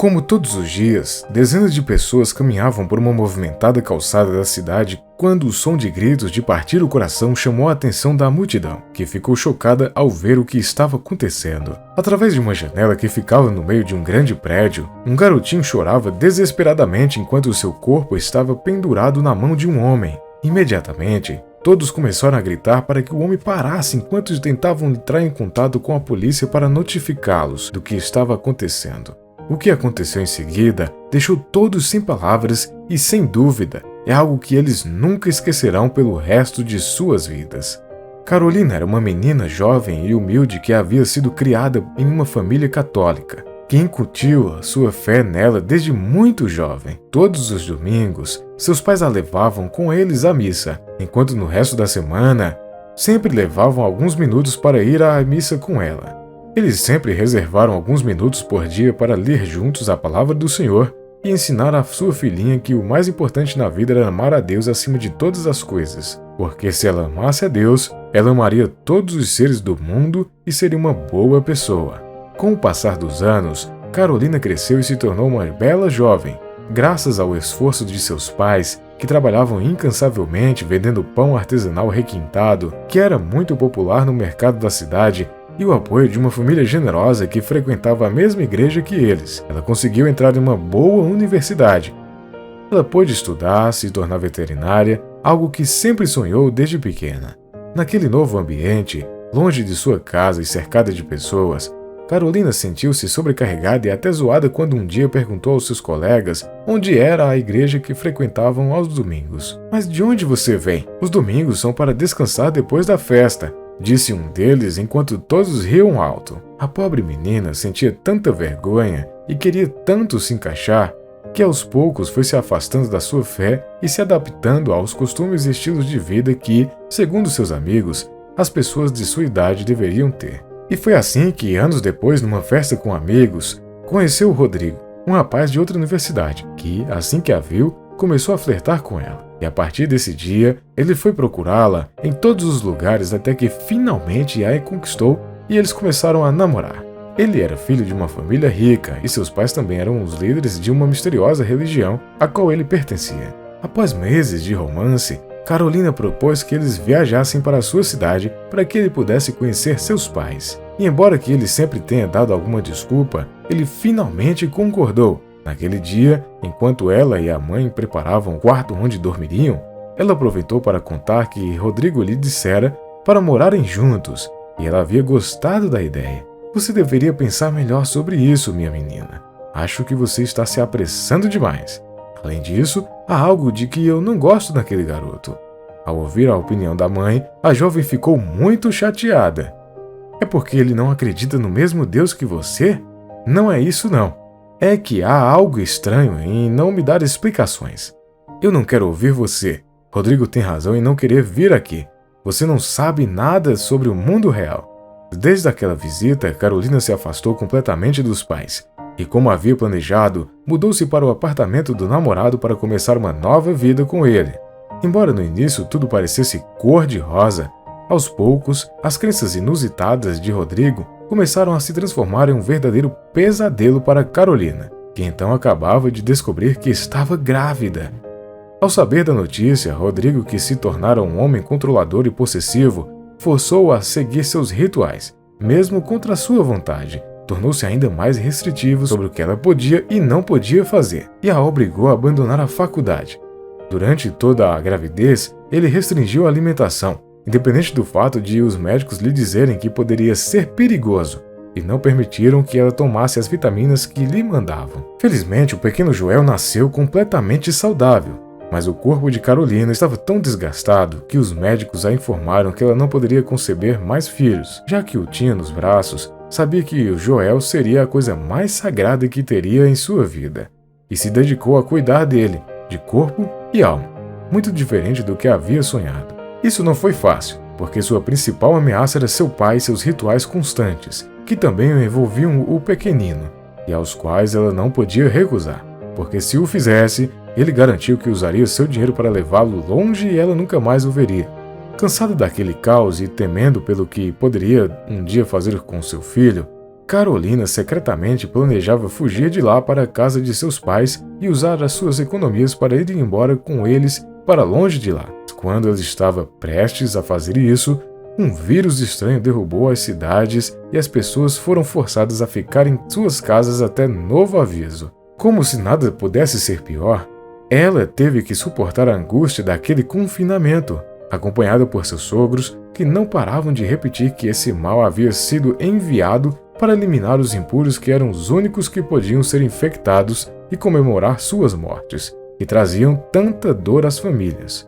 Como todos os dias, dezenas de pessoas caminhavam por uma movimentada calçada da cidade quando o som de gritos de partir o coração chamou a atenção da multidão, que ficou chocada ao ver o que estava acontecendo. Através de uma janela que ficava no meio de um grande prédio, um garotinho chorava desesperadamente enquanto seu corpo estava pendurado na mão de um homem. Imediatamente, todos começaram a gritar para que o homem parasse enquanto tentavam entrar em contato com a polícia para notificá-los do que estava acontecendo. O que aconteceu em seguida deixou todos sem palavras e, sem dúvida, é algo que eles nunca esquecerão pelo resto de suas vidas. Carolina era uma menina jovem e humilde que havia sido criada em uma família católica, que incutiu a sua fé nela desde muito jovem. Todos os domingos, seus pais a levavam com eles à missa, enquanto no resto da semana, sempre levavam alguns minutos para ir à missa com ela. Eles sempre reservaram alguns minutos por dia para ler juntos a palavra do Senhor e ensinar a sua filhinha que o mais importante na vida era amar a Deus acima de todas as coisas, porque se ela amasse a Deus, ela amaria todos os seres do mundo e seria uma boa pessoa. Com o passar dos anos, Carolina cresceu e se tornou uma bela jovem, graças ao esforço de seus pais, que trabalhavam incansavelmente vendendo pão artesanal requintado, que era muito popular no mercado da cidade, e o apoio de uma família generosa que frequentava a mesma igreja que eles. Ela conseguiu entrar em uma boa universidade. Ela pôde estudar, se tornar veterinária, algo que sempre sonhou desde pequena. Naquele novo ambiente, longe de sua casa e cercada de pessoas, Carolina sentiu-se sobrecarregada e até zoada quando um dia perguntou aos seus colegas onde era a igreja que frequentavam aos domingos. "Mas de onde você vem? Os domingos são para descansar depois da festa", disse um deles enquanto todos riam alto. A pobre menina sentia tanta vergonha e queria tanto se encaixar que aos poucos foi se afastando da sua fé e se adaptando aos costumes e estilos de vida que, segundo seus amigos, as pessoas de sua idade deveriam ter. E foi assim que, anos depois, numa festa com amigos, conheceu o Rodrigo, um rapaz de outra universidade, que, assim que a viu, começou a flertar com ela. E a partir desse dia, ele foi procurá-la em todos os lugares até que finalmente a conquistou e eles começaram a namorar. Ele era filho de uma família rica e seus pais também eram os líderes de uma misteriosa religião a qual ele pertencia. Após meses de romance, Carolina propôs que eles viajassem para a sua cidade para que ele pudesse conhecer seus pais. E embora que ele sempre tenha dado alguma desculpa, ele finalmente concordou. Naquele dia, enquanto ela e a mãe preparavam o quarto onde dormiriam, ela aproveitou para contar que Rodrigo lhe dissera para morarem juntos, e ela havia gostado da ideia. "Você deveria pensar melhor sobre isso, minha menina. Acho que você está se apressando demais. Além disso, há algo de que eu não gosto naquele garoto." Ao ouvir a opinião da mãe, a jovem ficou muito chateada. "É porque ele não acredita no mesmo Deus que você? Não é isso não. É que há algo estranho em não me dar explicações. Eu não quero ouvir você. Rodrigo tem razão em não querer vir aqui. Você não sabe nada sobre o mundo real." Desde aquela visita, Carolina se afastou completamente dos pais. E como havia planejado, mudou-se para o apartamento do namorado para começar uma nova vida com ele. Embora no início tudo parecesse cor-de-rosa, aos poucos, as crenças inusitadas de Rodrigo começaram a se transformar em um verdadeiro pesadelo para Carolina, que então acabava de descobrir que estava grávida. Ao saber da notícia, Rodrigo, que se tornara um homem controlador e possessivo, forçou-a a seguir seus rituais, mesmo contra sua vontade. Tornou-se ainda mais restritivo sobre o que ela podia e não podia fazer, e a obrigou a abandonar a faculdade. Durante toda a gravidez, ele restringiu a alimentação, independente do fato de os médicos lhe dizerem que poderia ser perigoso, e não permitiram que ela tomasse as vitaminas que lhe mandavam. Felizmente, o pequeno Joel nasceu completamente saudável, mas o corpo de Carolina estava tão desgastado que os médicos a informaram que ela não poderia conceber mais filhos. Já que o tinha nos braços, sabia que o Joel seria a coisa mais sagrada que teria em sua vida, e se dedicou a cuidar dele, de corpo e alma, muito diferente do que havia sonhado. Isso não foi fácil, porque sua principal ameaça era seu pai e seus rituais constantes, que também envolviam o pequenino, e aos quais ela não podia recusar, porque se o fizesse, ele garantiu que usaria seu dinheiro para levá-lo longe e ela nunca mais o veria. Cansada daquele caos e temendo pelo que poderia um dia fazer com seu filho, Carolina secretamente planejava fugir de lá para a casa de seus pais e usar as suas economias para ir embora com eles para longe de lá. Quando ela estava prestes a fazer isso, um vírus estranho derrubou as cidades e as pessoas foram forçadas a ficar em suas casas até novo aviso. Como se nada pudesse ser pior, ela teve que suportar a angústia daquele confinamento, acompanhada por seus sogros, que não paravam de repetir que esse mal havia sido enviado para eliminar os impuros que eram os únicos que podiam ser infectados e comemorar suas mortes, que traziam tanta dor às famílias.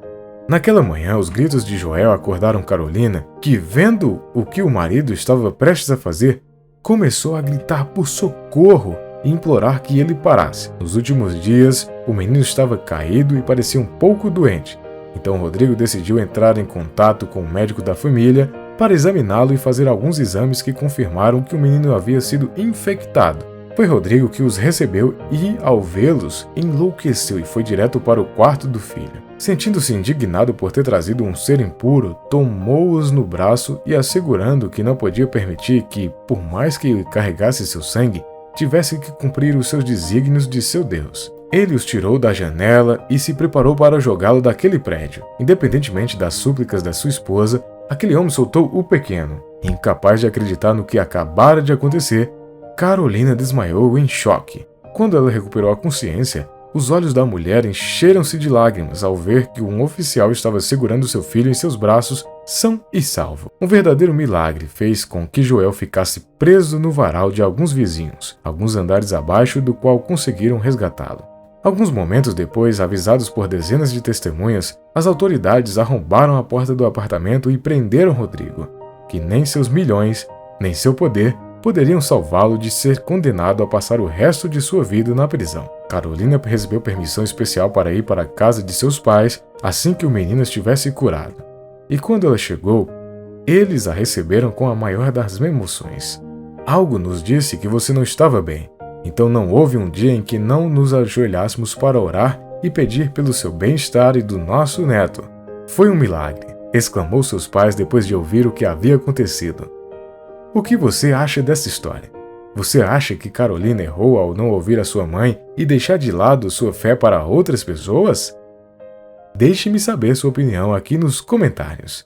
Naquela manhã, os gritos de Joel acordaram Carolina, que, vendo o que o marido estava prestes a fazer, começou a gritar por socorro e implorar que ele parasse. Nos últimos dias, o menino estava caído e parecia um pouco doente. Então Rodrigo decidiu entrar em contato com o médico da família para examiná-lo e fazer alguns exames que confirmaram que o menino havia sido infectado. Foi Rodrigo que os recebeu e, ao vê-los, enlouqueceu e foi direto para o quarto do filho. Sentindo-se indignado por ter trazido um ser impuro, tomou-os no braço e, assegurando que não podia permitir que, por mais que carregasse seu sangue, tivesse que cumprir os seus desígnios de seu Deus. Ele os tirou da janela e se preparou para jogá-lo daquele prédio. Independentemente das súplicas da sua esposa, aquele homem soltou o pequeno. Incapaz de acreditar no que acabara de acontecer, Carolina desmaiou em choque. Quando ela recuperou a consciência, os olhos da mulher encheram-se de lágrimas ao ver que um oficial estava segurando seu filho em seus braços, são e salvo. Um verdadeiro milagre fez com que Joel ficasse preso no varal de alguns vizinhos, alguns andares abaixo do qual conseguiram resgatá-lo. Alguns momentos depois, avisados por dezenas de testemunhas, as autoridades arrombaram a porta do apartamento e prenderam Rodrigo, que nem seus milhões, nem seu poder poderiam salvá-lo de ser condenado a passar o resto de sua vida na prisão. Carolina recebeu permissão especial para ir para a casa de seus pais assim que o menino estivesse curado. E quando ela chegou, eles a receberam com a maior das emoções. Algo nos disse que você não estava bem, então não houve um dia em que não nos ajoelhássemos para orar e pedir pelo seu bem-estar e do nosso neto. Foi um milagre, exclamou seus pais depois de ouvir o que havia acontecido. O que você acha dessa história? Você acha que Carolina errou ao não ouvir a sua mãe e deixar de lado sua fé para outras pessoas? Deixe-me saber sua opinião aqui nos comentários.